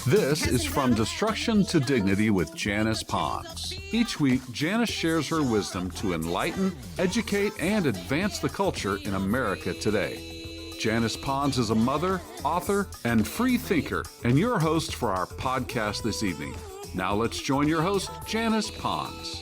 This is From Destruction to Dignity with Janice Pons. Each week, Janice shares her wisdom to enlighten, educate, and advance the culture in America today. Janice Pons is a mother, author, and free thinker, and your host for our podcast this evening. Now let's join your host, Janice Pons.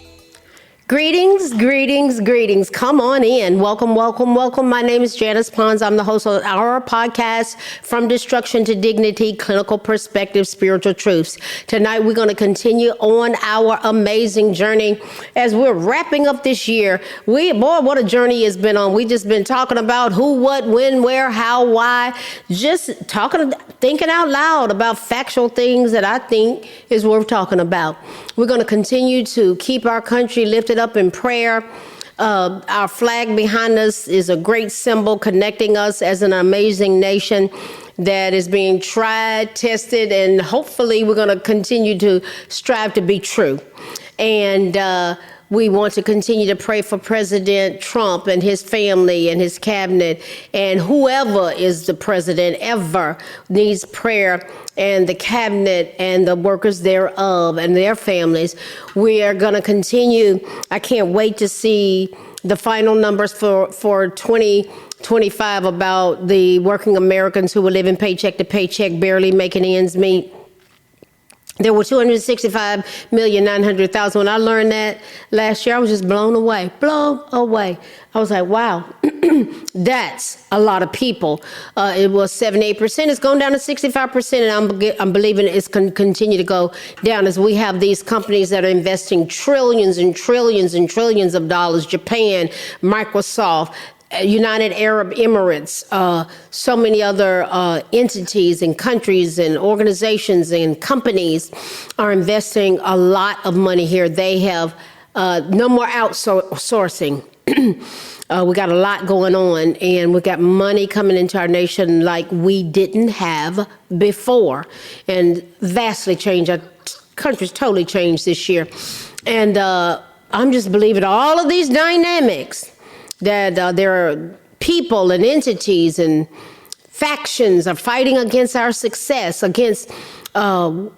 Greetings, greetings, greetings. Come on in. Welcome, welcome, welcome. My name is Janice Pons. I'm the host of our podcast, From Destruction to Dignity, Clinical Perspective, Spiritual Truths. Tonight, we're going to continue on our amazing journey as we're wrapping up this year. Boy, what a journey it's been on. We just been talking about who, what, when, where, how, why, just thinking out loud about factual things that I think is worth talking about. We're going to continue to keep our country lifted up in prayer. Our flag behind us is a great symbol connecting us as an amazing nation that is being tried, tested, and hopefully we're going to continue to strive to be true. And we want to continue to pray for President Trump and his family and his cabinet, and whoever is the president ever needs prayer, and the cabinet and the workers thereof and their families. We are going to continue. I can't wait to see the final numbers for 2025 about the working Americans who were living paycheck to paycheck, barely making ends meet. There were 265,900,000. When I learned that last year, I was just blown away. I was like, wow, that's a lot of people. It was 78%. It's gone down to 65%, and I'm believing it's going to continue to go down as we have these companies that are investing trillions and trillions and trillions of dollars. Japan, Microsoft, United Arab Emirates, so many other entities and countries and organizations and companies are investing a lot of money here. They have no more outsourcing. We got a lot going on, and we got money coming into our nation like we didn't have before, and vastly changed. Our country's totally changed this year. And I'm just believing all of these dynamics that there are people and entities and factions are fighting against our success, against the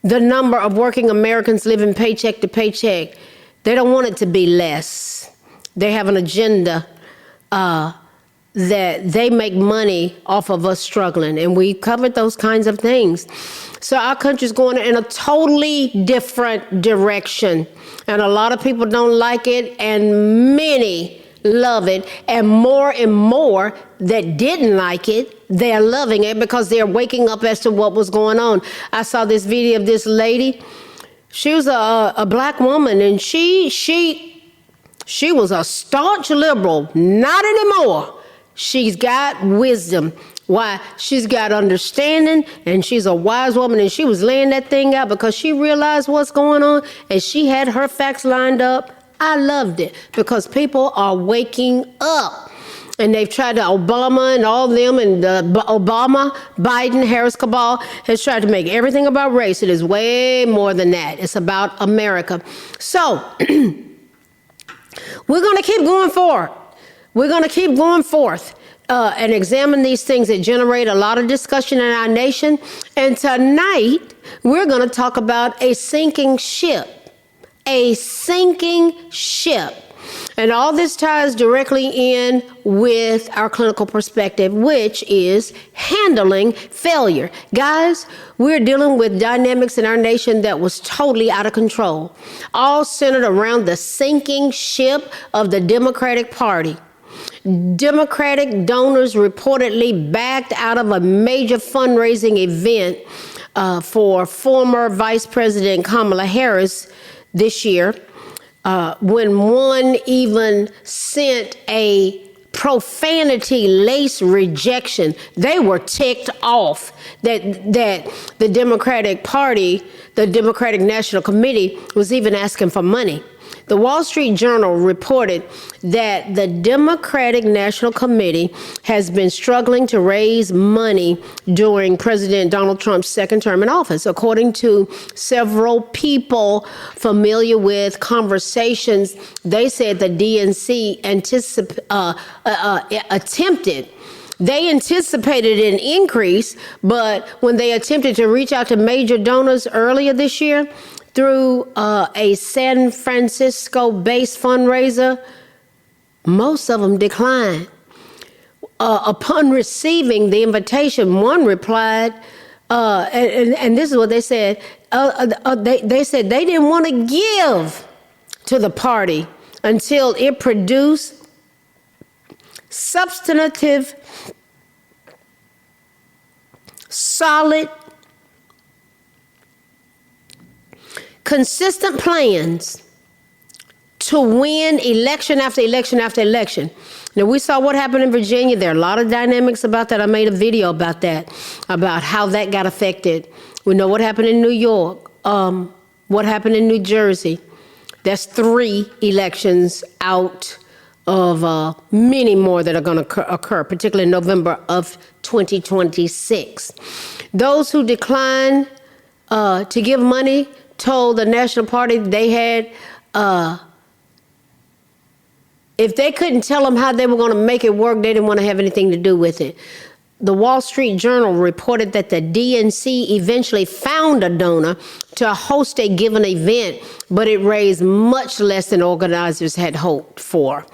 number of working Americans living paycheck to paycheck. They don't want it to be less. They have an agenda that they make money off of us struggling, and we covered those kinds of things. So our country's going in a totally different direction, and a lot of people don't like it, and many love it, and more that didn't like it, they're loving it because they're waking up as to what was going on. I saw this video of this lady. She was a black woman, and she was a staunch liberal. Not anymore. She's got wisdom. Why? She's got understanding, and she's a wise woman, and she was laying that thing out because she realized what's going on, and she had her facts lined up. I loved it because people are waking up, and they've tried to, Obama and all them, and Obama, Biden, Harris cabal has tried to make everything about race. It is way more than that. It's about America. So we're going to keep going forward. We're going to keep going forth and examine these things that generate a lot of discussion in our nation. And tonight, we're going to talk about a sinking ship. A sinking ship. And all this ties directly in with our clinical perspective, which is handling failure. Guys, we're dealing with dynamics in our nation that was totally out of control, all centered around the sinking ship of the Democratic Party. Democratic donors reportedly backed out of a major fundraising event for former Vice President Kamala Harris this year, when one even sent a profanity-laced rejection. They were ticked off that the Democratic Party, the Democratic National Committee, was even asking for money. The Wall Street Journal reported that the Democratic National Committee has been struggling to raise money during President Donald Trump's second term in office. According to several people familiar with conversations, they said the DNC attempted They anticipated an increase, but when they attempted to reach out to major donors earlier this year through a San Francisco-based fundraiser, most of them declined. Upon receiving the invitation, one replied, and this is what they said, they said they didn't want to give to the party until it produced substantive, solid, consistent plans to win election after election after election. Now, we saw what happened in Virginia. There are a lot of dynamics about that. I made a video about that, about how that got affected. We know what happened in New York, what happened in New Jersey. That's 3 elections out of many more that are going to occur, particularly in November of 2026. Those who declined to give money told the National Party they had, if they couldn't tell them how they were going to make it work, they didn't want to have anything to do with it. The Wall Street Journal reported that the DNC eventually found a donor to host a given event, but it raised much less than organizers had hoped for.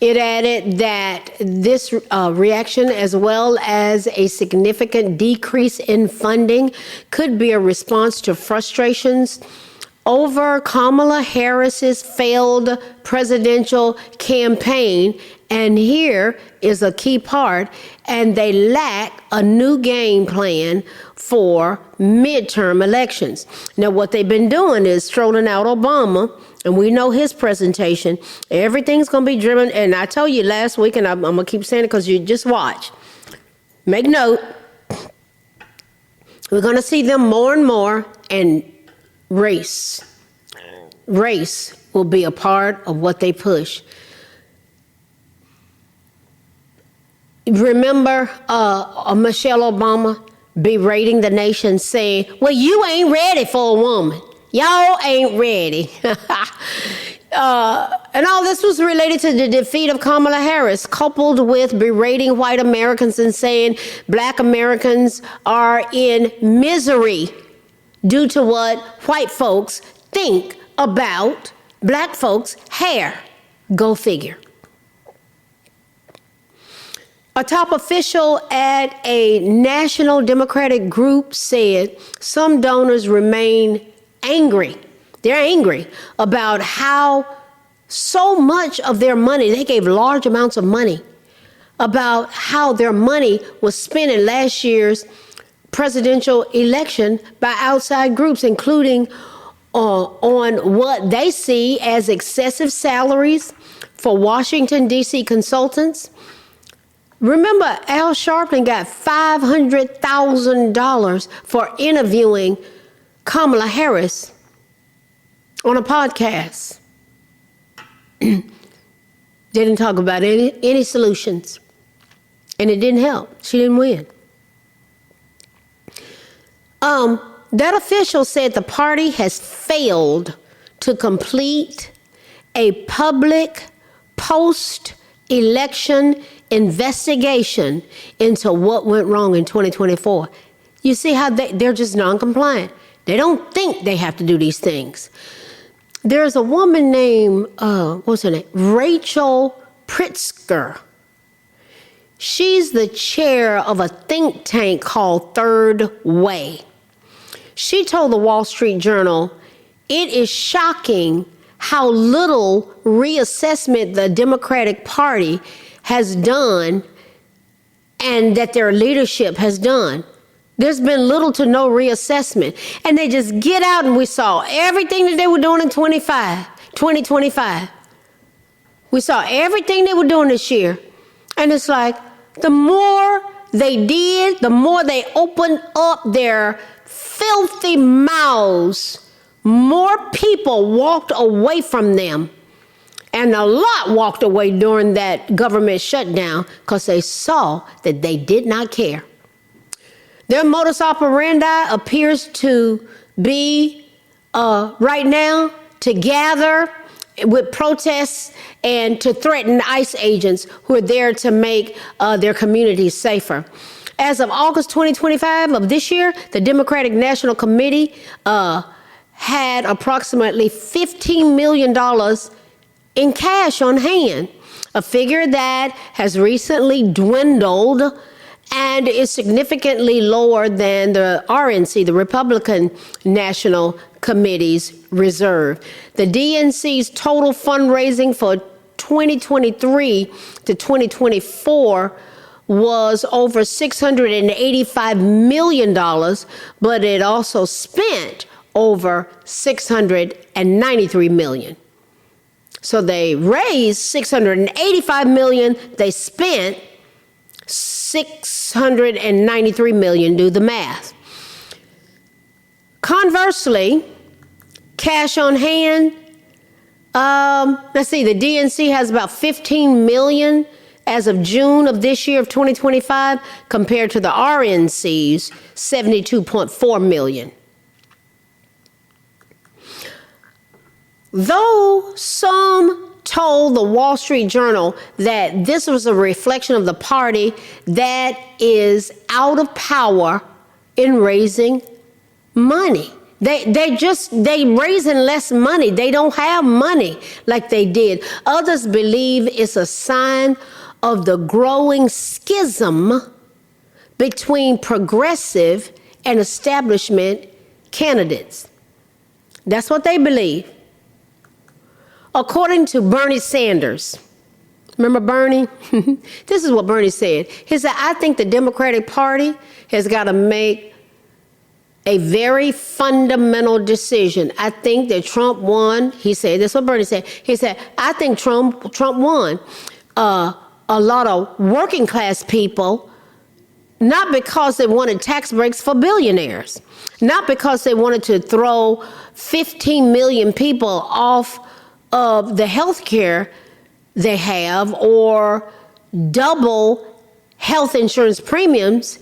It added that this reaction, as well as a significant decrease in funding, could be a response to frustrations over Kamala Harris's failed presidential campaign. And here is a key part, and they lack a new game plan for midterm elections. Now, what they've been doing is strolling out Obama, and we know his presentation. Everything's going to be driven, and I told you last week, and I'm going to keep saying it because you just watch. Make note. We're going to see them more and more, and race will be a part of what they push. Remember Michelle Obama berating the nation, saying, well, you ain't ready for a woman. Y'all ain't ready. And all this was related to the defeat of Kamala Harris, coupled with berating white Americans and saying black Americans are in misery due to what white folks think about black folks' hair. Go figure. A top official at a national Democratic group said some donors remain angry. They're angry about how so much of their money, they gave large amounts of money, about how their money was spent in last year's presidential election by outside groups, including on what they see as excessive salaries for Washington, D.C. consultants. Remember, Al Sharpton got $500,000 for interviewing Kamala Harris on a podcast. Didn't talk about any solutions. And it didn't help. She didn't win. That official said the party has failed to complete a public post-election investigation into what went wrong in 2024. You see how they're just non-compliant. They don't think they have to do these things. There's a woman named, what's her name? Rachel Pritzker. She's the chair of a think tank called Third Way. She told the Wall Street Journal, it is shocking how little reassessment the Democratic Party has done and that their leadership has done. There's been little to no reassessment. And they just get out, and we saw everything that they were doing in 2025. We saw everything they were doing this year. And it's like, the more they did, the more they opened up their filthy mouths, more people walked away from them. And a lot walked away during that government shutdown because they saw that they did not care. Their modus operandi appears to be right now to gather with protests and to threaten ICE agents who are there to make their communities safer. As of August 2025 of this year, the Democratic National Committee had approximately $15 million in cash on hand, a figure that has recently dwindled and is significantly lower than the RNC, the Republican National Committee's reserve. The DNC's total fundraising for 2023 to 2024 was over $685 million, but it also spent over $693 million. So they raised $685 million, they spent $693 million, do the math. Conversely, cash on hand, let's see, the DNC has about $15 million as of June of this year of 2025, compared to the RNC's $72.4 million. Though some told the Wall Street Journal that this was a reflection of the party that is out of power in raising money. They raising less money. They don't have money like they did. Others believe it's a sign of the growing schism between progressive and establishment candidates. That's what they believe. According to Bernie Sanders, remember Bernie? This is what Bernie said. He said, I think the Democratic Party has got to make a very fundamental decision. I think that Trump won. He said, that's what Bernie said. He said, I think Trump won. A lot of working class people, not because they wanted tax breaks for billionaires, not because they wanted to throw 15 million people off of the health care they have or double health insurance premiums.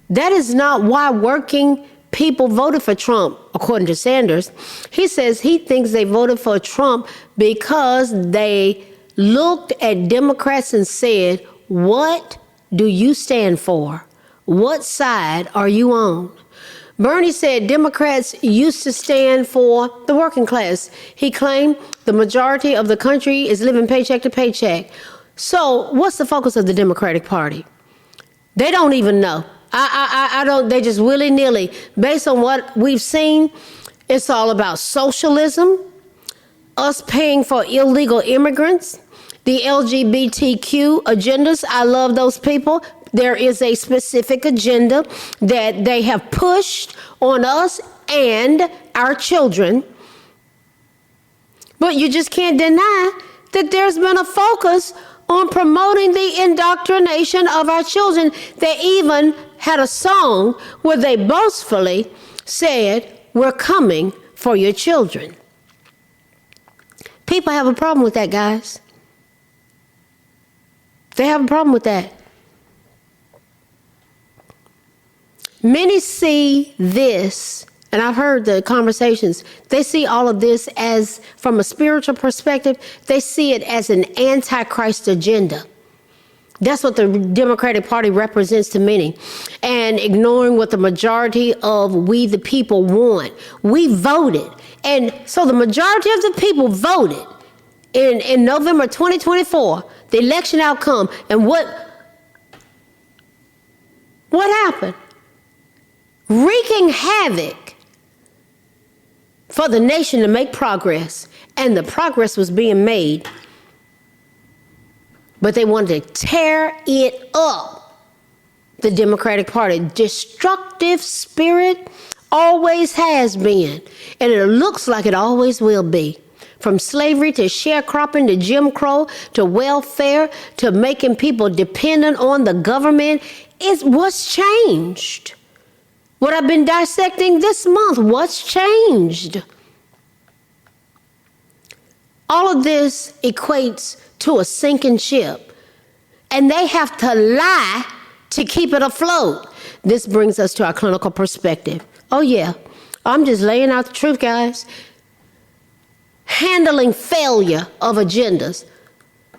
That is not why working people voted for Trump, according to Sanders. He says he thinks they voted for Trump because they looked at Democrats and said, what do you stand for? What side are you on? Bernie said Democrats used to stand for the working class. He claimed the majority of the country is living paycheck to paycheck. So what's the focus of the Democratic Party? They don't even know. I don't, they just willy-nilly. Based on what we've seen, it's all about socialism, us paying for illegal immigrants, the LGBTQ agendas. I love those people. There is a specific agenda that they have pushed on us and our children. But you just can't deny that there's been a focus on promoting the indoctrination of our children. They even had a song where they boastfully said, we're coming for your children. People have a problem with that, guys. They have a problem with that. Many see this, and I've heard the conversations, they see all of this as, from a spiritual perspective, they see it as an antichrist agenda. That's what the Democratic Party represents to many. And ignoring what the majority of we the people want. We voted. And so the majority of the people voted in November 2024, the election outcome. And what happened? Wreaking havoc for the nation to make progress. And the progress was being made. But they wanted to tear it up. The Democratic Party. Destructive spirit always has been. And it looks like it always will be. From slavery to sharecropping to Jim Crow to welfare to making people dependent on the government. It's what's changed. What I've been dissecting this month. What's changed? All of this equates to a sinking ship. And they have to lie to keep it afloat. This brings us to our clinical perspective. Oh, yeah. I'm just laying out the truth, guys. handling failure of agendas.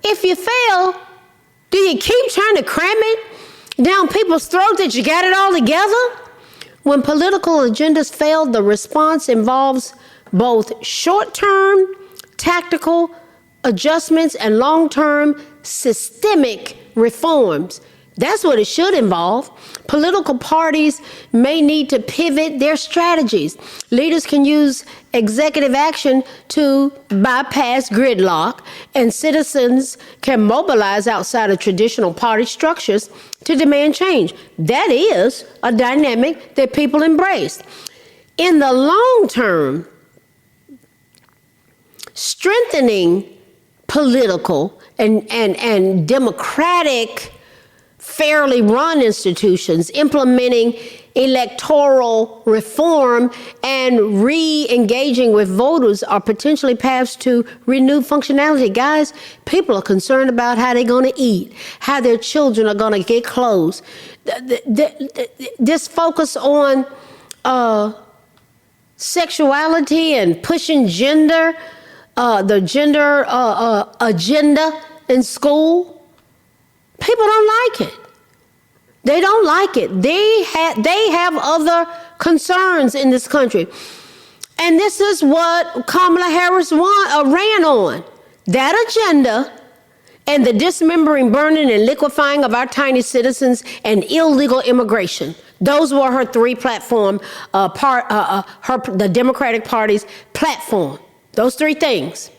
If you fail, do you keep trying to cram it down people's throats that you got it all together? When political agendas fail, the response involves both short-term tactical adjustments and long-term systemic reforms. That's what it should involve. Political parties may need to pivot their strategies. Leaders can use executive action to bypass gridlock, and citizens can mobilize outside of traditional party structures to demand change. That is a dynamic that people embrace. In the long term, strengthening political and democratic fairly run institutions, implementing electoral reform, and re-engaging with voters are potentially paths to renewed functionality. Guys, people are concerned about how they're going to eat, how their children are going to get clothes. This focus on sexuality and pushing gender, the gender agenda in school, people don't like it. They don't like it. They have other concerns in this country. And this is what Kamala Harris ran on. That agenda and the dismembering, burning, and liquefying of our tiny citizens and illegal immigration. Those were her three platform, the Democratic Party's platform. Those three things.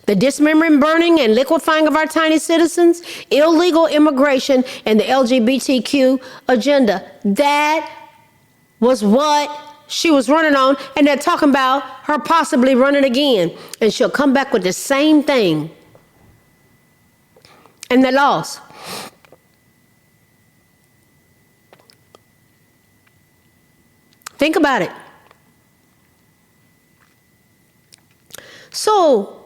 The dismembering, burning, and liquefying of our tiny citizens, illegal immigration, and the LGBTQ agenda. That was what she was running on, and they're talking about her possibly running again. And she'll come back with the same thing. And they lost. Think about it. So,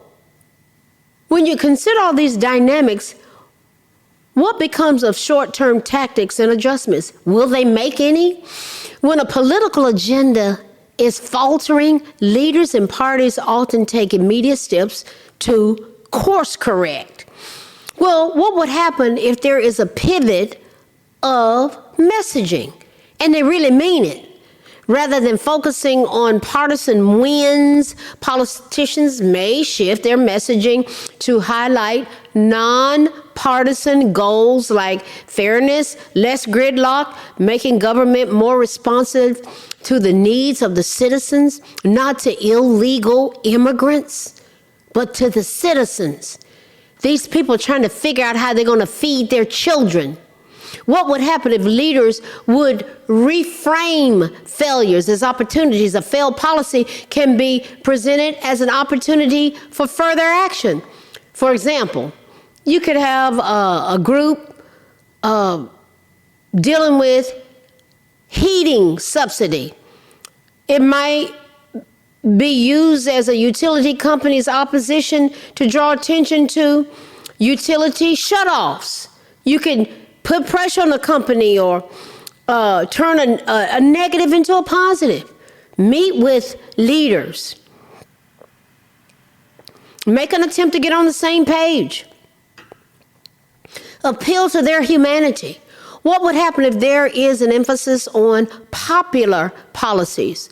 when you consider all these dynamics, what becomes of short-term tactics and adjustments? Will they make any? When a political agenda is faltering, leaders and parties often take immediate steps to course correct. Well, what would happen if there is a pivot of messaging and they really mean it? Rather than focusing on partisan wins, politicians may shift their messaging to highlight non-partisan goals like fairness, less gridlock, making government more responsive to the needs of the citizens, not to illegal immigrants, but to the citizens. These people are trying to figure out how they're going to feed their children. What would happen if leaders would reframe failures as opportunities? A failed policy can be presented as an opportunity for further action. For example, you could have a group dealing with heating subsidy. It might be used as a utility company's opposition to draw attention to utility shutoffs. You can put pressure on the company or turn a negative into a positive. Meet with leaders. Make an attempt to get on the same page. Appeal to their humanity. What would happen if there is an emphasis on popular policies?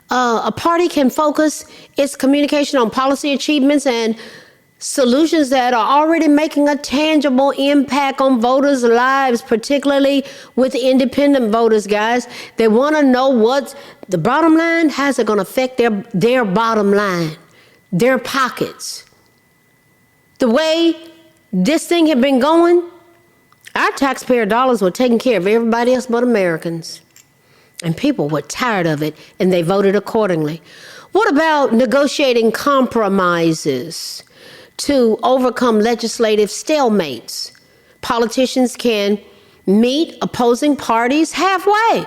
A party can focus its communication on policy achievements and solutions that are already making a tangible impact on voters' lives, particularly with independent voters, guys. They want to know what's the bottom line. How's it going to affect their bottom line, their pockets? The way this thing had been going, our taxpayer dollars were taking care of everybody else but Americans. And people were tired of it, and they voted accordingly. What about negotiating compromises to overcome legislative stalemates? Politicians can meet opposing parties halfway,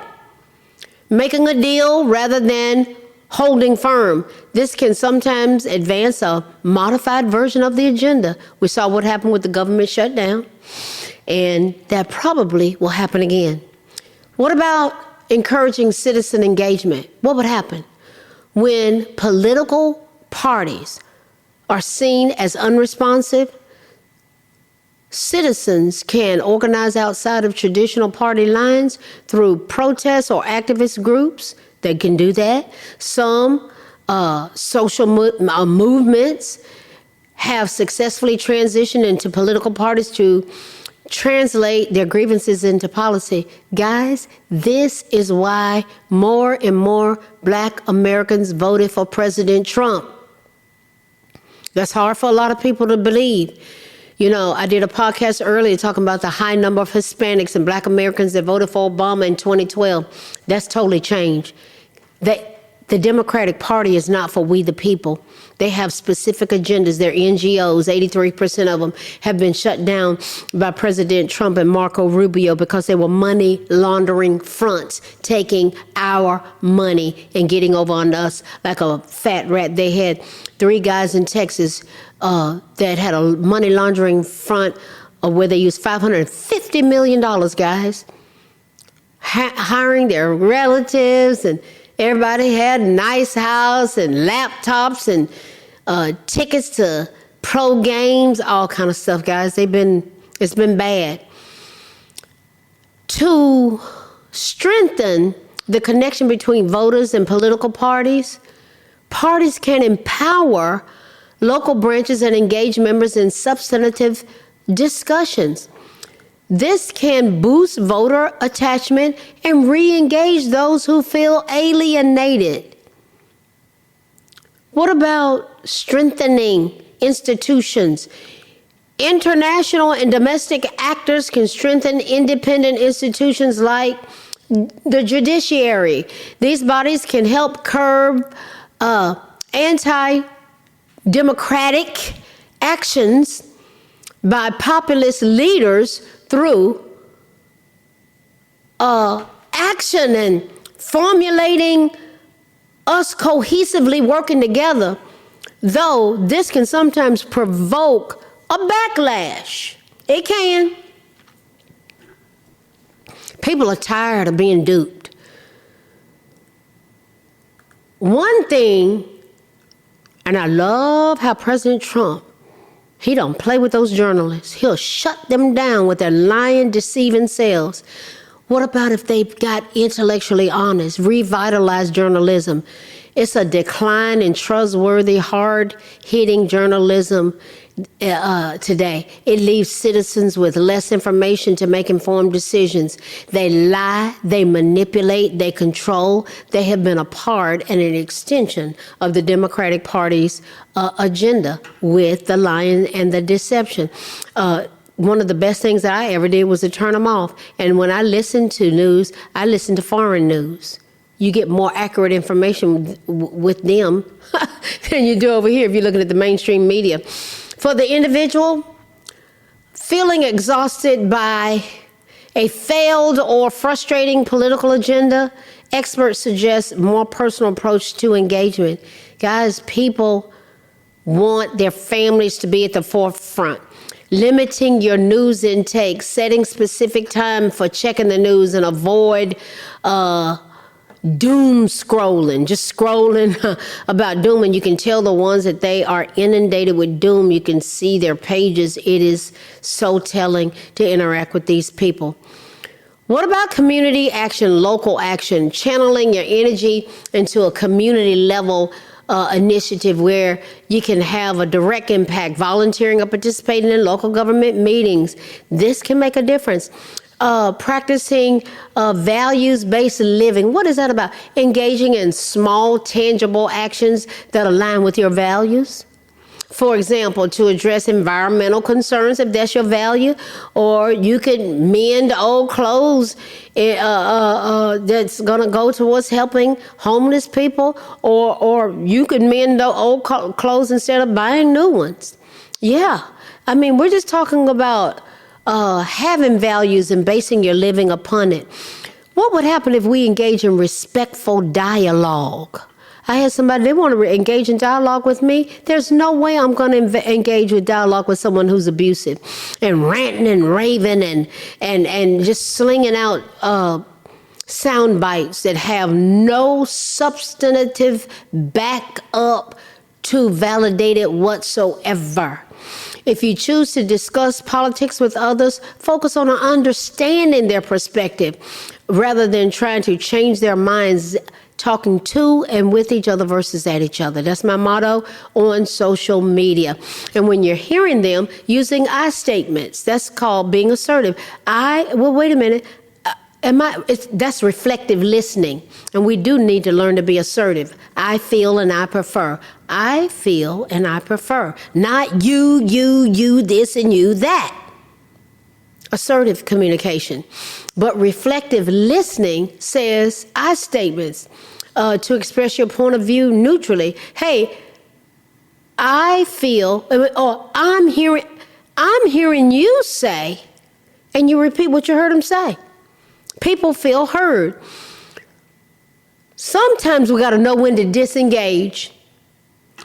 making a deal rather than holding firm. This can sometimes advance a modified version of the agenda. We saw what happened with the government shutdown, and that probably will happen again. What about encouraging citizen engagement? What would happen when political parties are seen as unresponsive, citizens can organize outside of traditional party lines through protests or activist groups. They can do that. Some social movements have successfully transitioned into political parties to translate their grievances into policy. Guys, this is why more and more Black Americans voted for President Trump. That's hard for a lot of people to believe. You know, I did a podcast earlier talking about the high number of Hispanics and Black Americans that voted for Obama in 2012. That's totally changed. The Democratic Party is not for we the people. They have specific agendas. They're NGOs. 83% of them have been shut down by President Trump and Marco Rubio because they were money laundering fronts, taking our money and getting over on us like a fat rat. They had 3 guys in Texas that had a money laundering front where they used $550 million, guys, hiring their relatives, and everybody had a nice house and laptops and tickets to pro games, all kind of stuff, guys. It's been bad. To strengthen the connection between voters and political parties, parties can empower local branches and engage members in substantive discussions. This can boost voter attachment and re-engage those who feel alienated. What about strengthening institutions? International and domestic actors can strengthen independent institutions like the judiciary. These bodies can help curb anti-democratic actions by populist leaders through action and formulating us cohesively working together, though this can sometimes provoke a backlash. It can. People are tired of being duped. One thing, and I love how President Trump, he don't play with those journalists. He'll shut them down with their lying, deceiving selves. What about if they got intellectually honest, revitalized journalism? It's a decline in trustworthy, hard-hitting journalism today. It leaves citizens with less information to make informed decisions. They lie, they manipulate, they control. They have been a part and an extension of the Democratic Party's agenda with the lying and the deception. One of the best things that I ever did was to turn them off. And when I listen to news, I listen to foreign news. You get more accurate information with them than you do over here if you're looking at the mainstream media. For the individual, feeling exhausted by a failed or frustrating political agenda, experts suggest more personal approach to engagement. Guys, people want their families to be at the forefront. Limiting your news intake, setting specific time for checking the news, and avoid doom scrolling, just scrolling about doom. And you can tell the ones that they are inundated with doom. You can see their pages. It is so telling to interact with these people. What about community action, local action, channeling your energy into a community level initiative where you can have a direct impact, volunteering or participating in local government meetings? This can make a difference. Practicing values-based living. What is that about? Engaging in small, tangible actions that align with your values. For example, to address environmental concerns, if that's your value, or you can mend old clothes that's going to go towards helping homeless people, or you could mend the old clothes instead of buying new ones. Yeah, I mean, we're just talking about having values and basing your living upon it. What would happen if we engage in respectful dialogue? I had somebody, they want to engage in dialogue with me. There's no way I'm going to engage with dialogue with someone who's abusive and ranting and raving and just slinging out sound bites that have no substantive backup to validate it whatsoever. If you choose to discuss politics with others, focus on understanding their perspective rather than trying to change their minds, talking to and with each other versus at each other. That's my motto on social media. And when you're hearing them, using I statements, that's called being assertive. Wait a minute. That's reflective listening. And we do need to learn to be assertive. I feel and I prefer. I feel and I prefer. Not you, this and you, that. Assertive communication. But reflective listening says I statements to express your point of view neutrally. Hey, I feel, or I'm hearing you say, and you repeat what you heard him say. People feel heard. Sometimes we got to know when to disengage.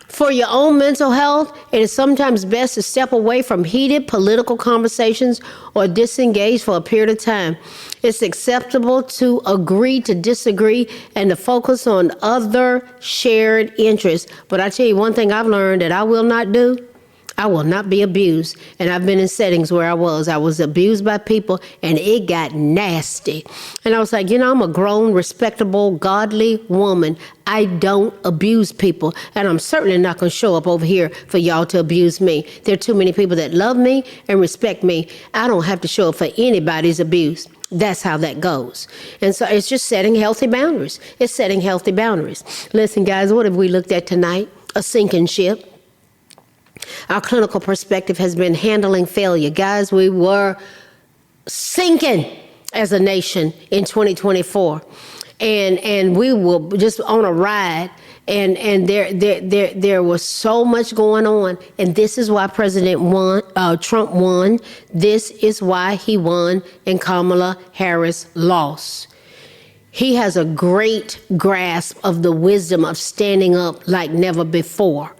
For your own mental health, it is sometimes best to step away from heated political conversations or disengage for a period of time. It's acceptable to agree to disagree and to focus on other shared interests. But I tell you one thing I've learned that I will not do. I will not be abused. And I've been in settings where I was abused by people, and it got nasty. And I was like, I'm a grown, respectable, godly woman. I don't abuse people. And I'm certainly not going to show up over here for y'all to abuse me. There are too many people that love me and respect me. I don't have to show up for anybody's abuse. That's how that goes. And so it's just setting healthy boundaries. It's setting healthy boundaries. Listen, guys, what have we looked at tonight? A sinking ship. Our clinical perspective has been handling failure. Guys, we were sinking as a nation in 2024. And we were just on a ride. And there was so much going on. And this is why Trump won. This is why he won and Kamala Harris lost. He has a great grasp of the wisdom of standing up like never before.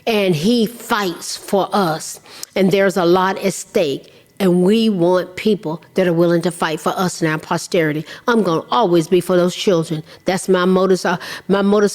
And he fights for us. And there's a lot at stake. And we want people that are willing to fight for us and our posterity. I'm going to always be for those children. That's my modus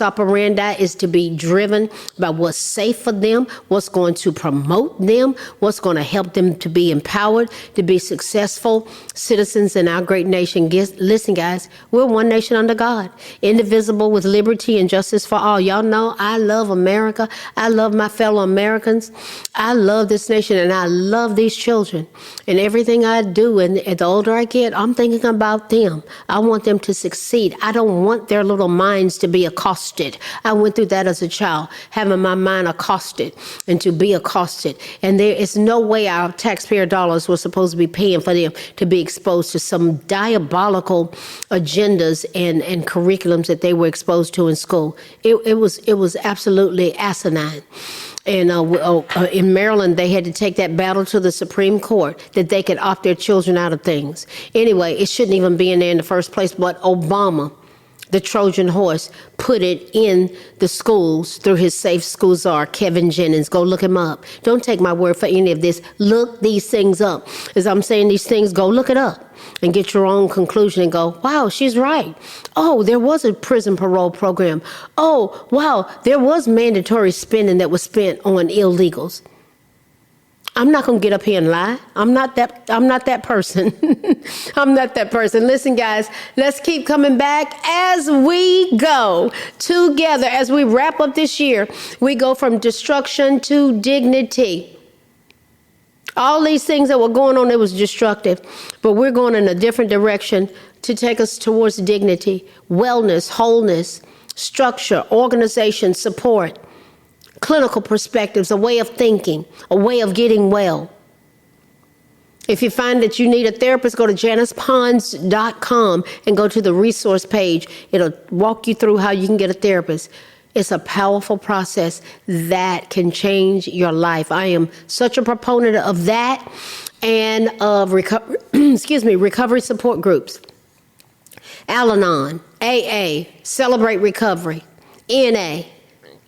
operandi is to be driven by what's safe for them, what's going to promote them, what's going to help them to be empowered, to be successful citizens in our great nation. Listen, guys, we're one nation under God, indivisible with liberty and justice for all. Y'all know I love America. I love my fellow Americans. I love this nation and I love these children. And everything I do, and the older I get, I'm thinking about them. I want them to succeed. I don't want their little minds to be accosted. I went through that as a child, having my mind accosted and to be accosted. And there is no way our taxpayer dollars were supposed to be paying for them to be exposed to some diabolical agendas and curriculums that they were exposed to in school. It was absolutely asinine. And in Maryland, they had to take that battle to the Supreme Court that they could opt their children out of things. Anyway, it shouldn't even be in there in the first place. But Obama, the Trojan horse, put it in the schools through his Safe School czar, Kevin Jennings. Go look him up. Don't take my word for any of this. Look these things up. As I'm saying these things, go look it up and get your own conclusion and go, wow, she's right. Oh, there was a prison parole program. Oh, wow, there was mandatory spending that was spent on illegals. I'm not going to get up here and lie. I'm not that person. I'm not that person. Listen, guys, let's keep coming back as we go together. As we wrap up this year, we go from destruction to dignity. All these things that were going on, it was destructive. But we're going in a different direction to take us towards dignity, wellness, wholeness, structure, organization, support, clinical perspectives, a way of thinking, a way of getting well. If you find that you need a therapist, go to JanicePons.com and go to the resource page. It'll walk you through how you can get a therapist. It's a powerful process that can change your life. I am such a proponent of that and of recovery support groups. Al-Anon, AA, Celebrate Recovery, NA,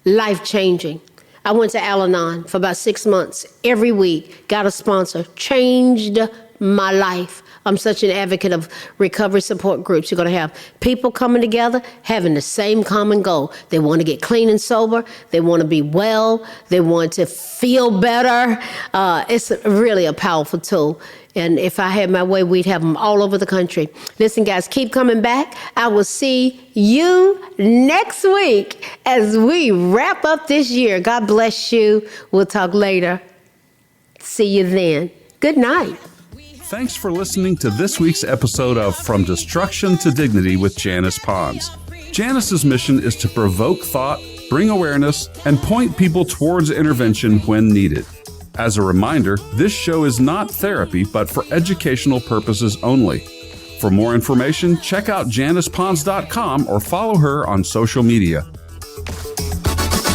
life-changing. I went to Al-Anon for about 6 months every week, got a sponsor, changed my life. I'm such an advocate of recovery support groups. You're going to have people coming together, having the same common goal. They want to get clean and sober. They want to be well. They want to feel better. It's really a powerful tool. And if I had my way, we'd have them all over the country. Listen, guys, keep coming back. I will see you next week as we wrap up this year. God bless you. We'll talk later. See you then. Good night. Thanks for listening to this week's episode of From Destruction to Dignity with Janice Pons. Janice's mission is to provoke thought, bring awareness, and point people towards intervention when needed. As a reminder, this show is not therapy, but for educational purposes only. For more information, check out JanicePons.com or follow her on social media.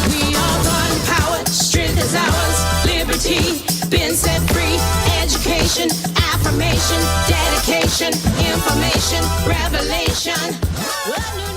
We are unpowered, strength is ours, liberty, been set free, education, affirmation, dedication, information, revelation.